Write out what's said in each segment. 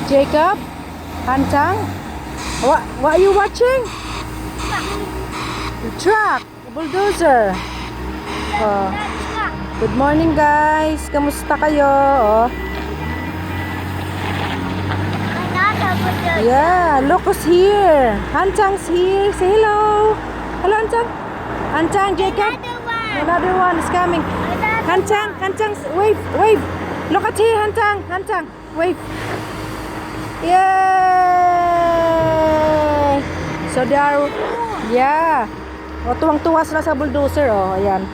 Jacob? Hantang? What are you watching? The truck. The bulldozer. Oh. Good morning guys. Kamusta kayo? Oh. Yeah, look who's here. Hantang's here. Say hello. Hello Hantang. Hantang, Jacob. Another one is coming. Hantang, wave. Look at here, Hantang, wave. Yay! So they are, yeah. O, tuwang-tuwa sila sa bulldozer, oh, ayan.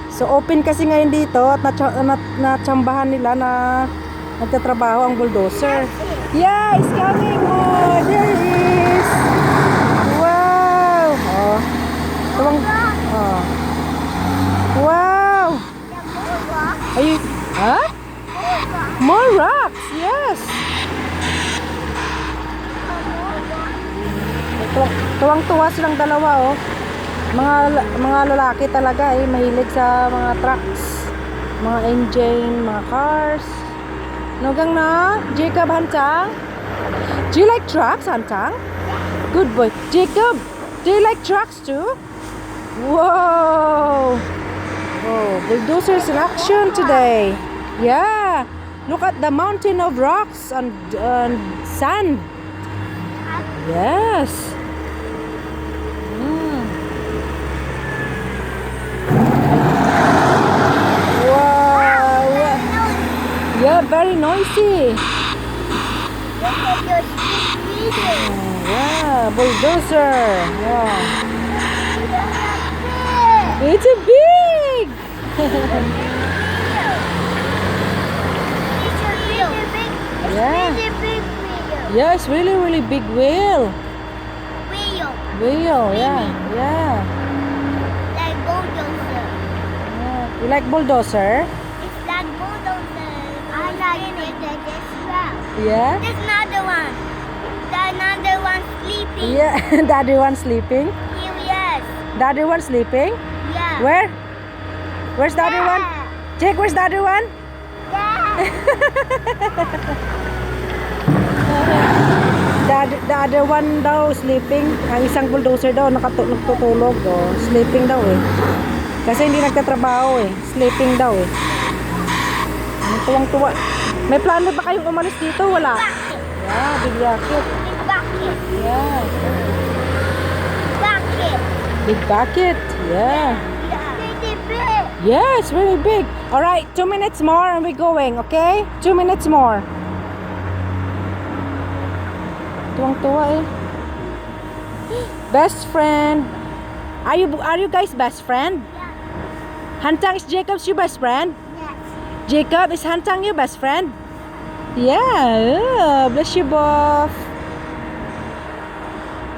So open kasi ngayon dito at natsambahan nila na nagtatrabaho ang bulldozer. Yeah, it's coming. Oh, there it is. Wow. Oh. Oh. Wow. Are you, huh? More rocks, yes. Tuwang-tuwa silang dalawa, oh. Mga lalaki talaga, eh, mahilig sa mga trucks, mga engine, mga cars. Nogang na, Jacob, Hantang. Do you like trucks, Hantang? Good boy. Jacob, do you like trucks too? Whoa. Oh, bulldozers in action today. Yeah. Look at the mountain of rocks and sand. Yes. Wow. Yeah, very noisy. Yeah, bulldozer. Yeah. It's a big. Yeah. Yeah, it's really big wheel. Wheel, yeah. Like bulldozer. Yeah. You like bulldozer? It's like bulldozer. I like it as well. Yeah. There's another one. Another one sleeping. Yeah, the other one sleeping. Yes. The other one sleeping. Yeah. Where? Where's the other one? Jake, where's the other one? Yeah. The other one daw sleeping. Ang isang bulldozer daw nagtutulog. Oh. Sleeping daw eh. Kasi hindi nagtatrabaho eh. Sleeping daw eh. Tuwang-tuwa. May plano ba kayong umalis dito? Wala. Yeah, big bucket. Big bucket. Yeah. Bucket. Big bucket. Yeah. Really big. Yeah, it's really big. All right, 2 minutes more and we're going, okay? 2 minutes more. Tuwang-tuwa eh. Best friend. Are you guys best friend? Yeah. Hantang, is Jacob's your best friend? Yes. Jacob, is Hantang your best friend? Yeah. Bless you both.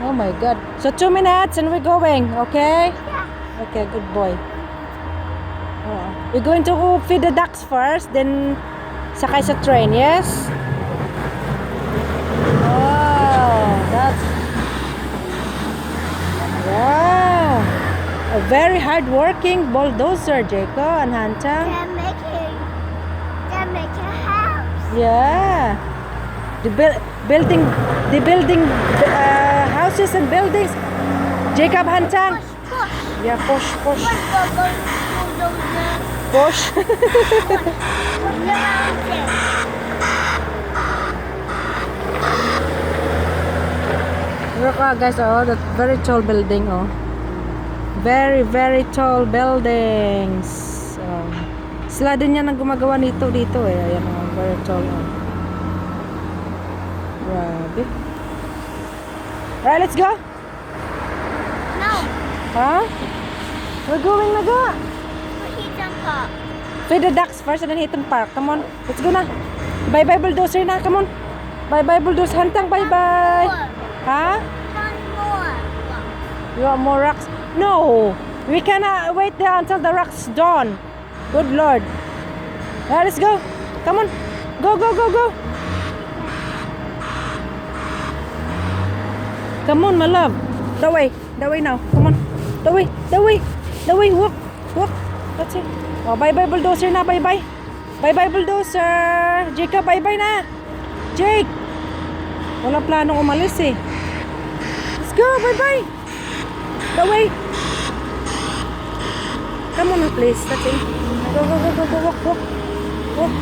Oh my God. So 2 minutes and we're going, okay? Yeah. Okay, good boy. We're going to feed the ducks first, then sakay sa train, yes? Wow, a very hard-working bulldozer, Jacob and Hantang. They're making a house. Yeah, building houses and buildings. Jacob, Hantang. Push. Yeah, push. Push. Push. Push the mountain. Look guys, oh, that very tall building, oh. Very tall buildings. Sila din yan ang gumagawa dito eh. Ayan, oh, very tall, oh. Grabe. Alright, let's go. No. Huh? We're going na ga. Hitan Park. Feed the ducks first and then Hitan Park. Come on, let's go na. Bye bulldozer na, come on. Bye bulldozer. Hantang, bye. Huh? More. You want more rocks? No, we cannot wait there until the rocks dawn. Good Lord. Let's go. Come on. Go. Come on, my love. The way now. Come on. The way. Walk. That's it. Oh, bye bulldozer na. Bye bulldozer. Jacob, bye na. Jake! Wala planong umalis eh. Let's go! Bye-bye! The way! Come on, please. That's it. Go, go, go, go, go. Walk, walk. Walk.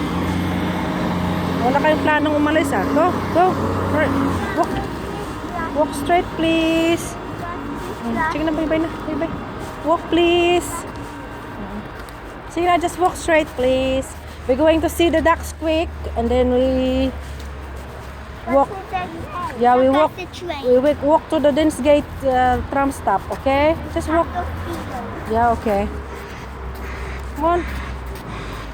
Wala kayong planong umalis ah. Go, go. Right. Walk. Walk straight, please. Sige na, bye-bye na. Bye-bye. Walk, please. Sige na, just walk straight, please. We're going to see the ducks quick, and then we walk. Yeah, we walk. We walk to the Dinsgate tram stop. Okay, just walk. Yeah, okay. Come on.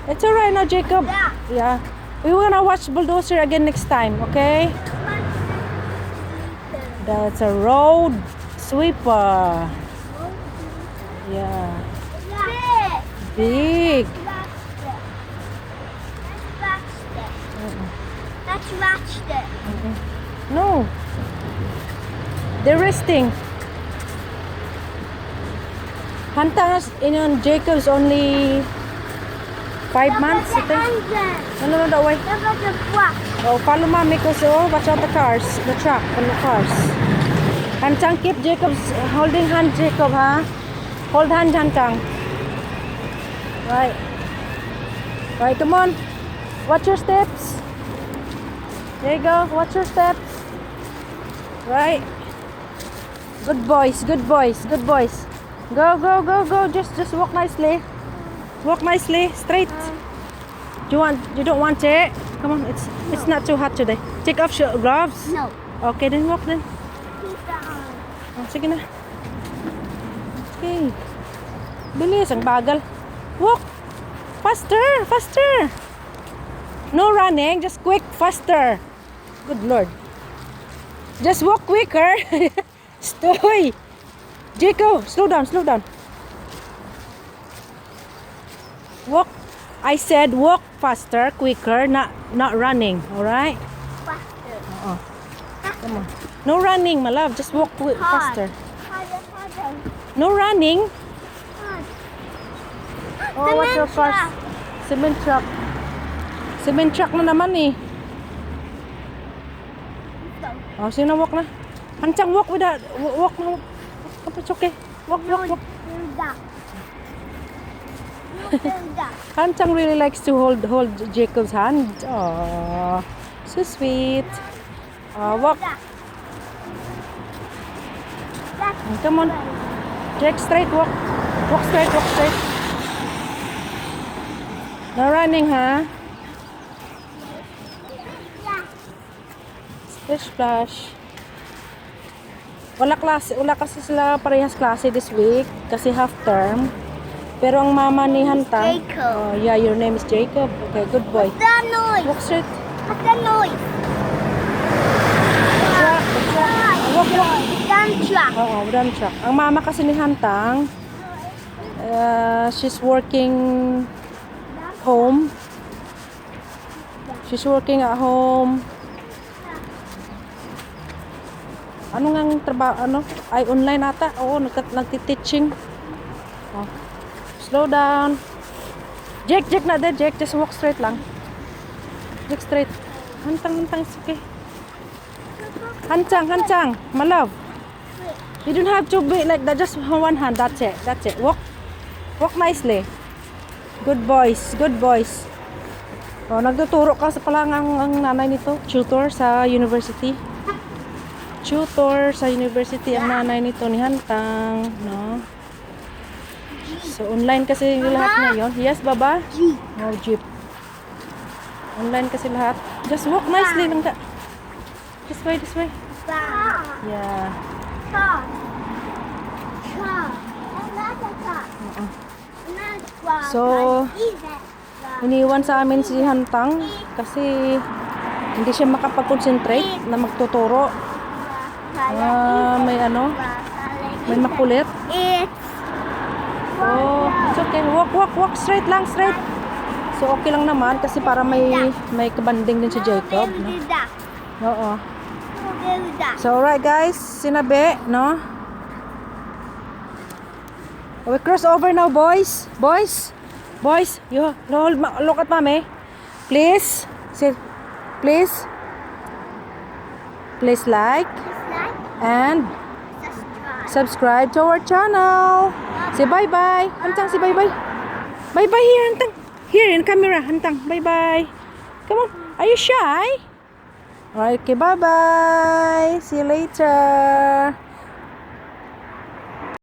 It's alright now, Jacob. Yeah, we wanna watch Bulldozer again next time. Okay. That's a road sweeper. Yeah. Big. Let's watch it. No. They're resting. Hanta's in Jacob's only 5 months, I think. No, that way. Look at the truck. Oh, follow mommy because watch out the cars, the truck and the cars. Hantang, keep Jacob's holding hand, Jacob, huh? Hold hand, Hantang. Right. Right, come on. Watch your steps. There you go. Watch your steps. Right. Good boys. Good boys. Good boys. Go, go, go, go. Just walk nicely. Walk nicely. Straight. You don't want it? Come on. It's not too hot today. Take off your gloves. No. Okay, then walk then. Keep it on. Oh, sige na. Okay. Bilis, ang bagal. Walk. Faster, faster. No running, just quick, faster. Good Lord. Just walk quicker. Stoy. Jacob, slow down, slow down. Walk. I said walk faster, quicker, not running, all right? Faster. Come on. No running, my love. Just walk faster. Harder. No running. Oh, what's your Cement cars? Cement truck. Cement truck na naman eh. Oh, sino walk na? Hancang walk with that. Walk na. Walk. It's okay. Walk, walk, walk. Hancang really likes to hold Jacob's hand. Oh, so sweet. Walk. Come on. Jake, straight. Walk. Walk straight, walk straight. No running, huh? Splish splash. Wala kasi sila parehas klase this week kasi half term. Pero ang mama ni Hantang, Jacob. oh yeah, your name is Jacob. Okay, good boy. What's that noise? Walk straight. What's that noise? Truck. Walk. Dump truck. Oo, dump truck. Ang mama kasi ni Hantang, she's working home. She's working at home. Ano nga ang trabaho? Ano? Ay, online ata. Oo, nagti-teaching. Oh. Slow down. Jake na din. Jake, just walk straight lang. Jake straight. Hantang, it's okay. Hancang, my love. You don't have to be like that. Just one hand. That's it. Walk nicely. Good boys. Oh, nagtuturo ka sa pala ang nanay nito. Tutor sa university ang nanay nito ni Hantang, no? So online kasi yung lahat ngayon. Yes, baba? Oh, jeep. Online kasi lahat. Just walk nicely lang ka. This way. Yeah. So, iniwan sa amin si Hantang kasi hindi siya makapag-concentrate na magtuturo. May makulit. Oh, it's okay. Walk straight lang, straight. So okay lang naman kasi para may kabanding din si Jacob, no? Oo. So alright guys, sinabi, no? We cross over now, boys. You look at mommy. Please. Sit. Please. Please like Like, and subscribe. subscribe to our channel. Say bye-bye. Hantang, say bye-bye. Bye-bye here, Hantang. Here in camera, Hantang. Bye-bye. Come on. Are you shy? Alright, okay, bye-bye. See you later.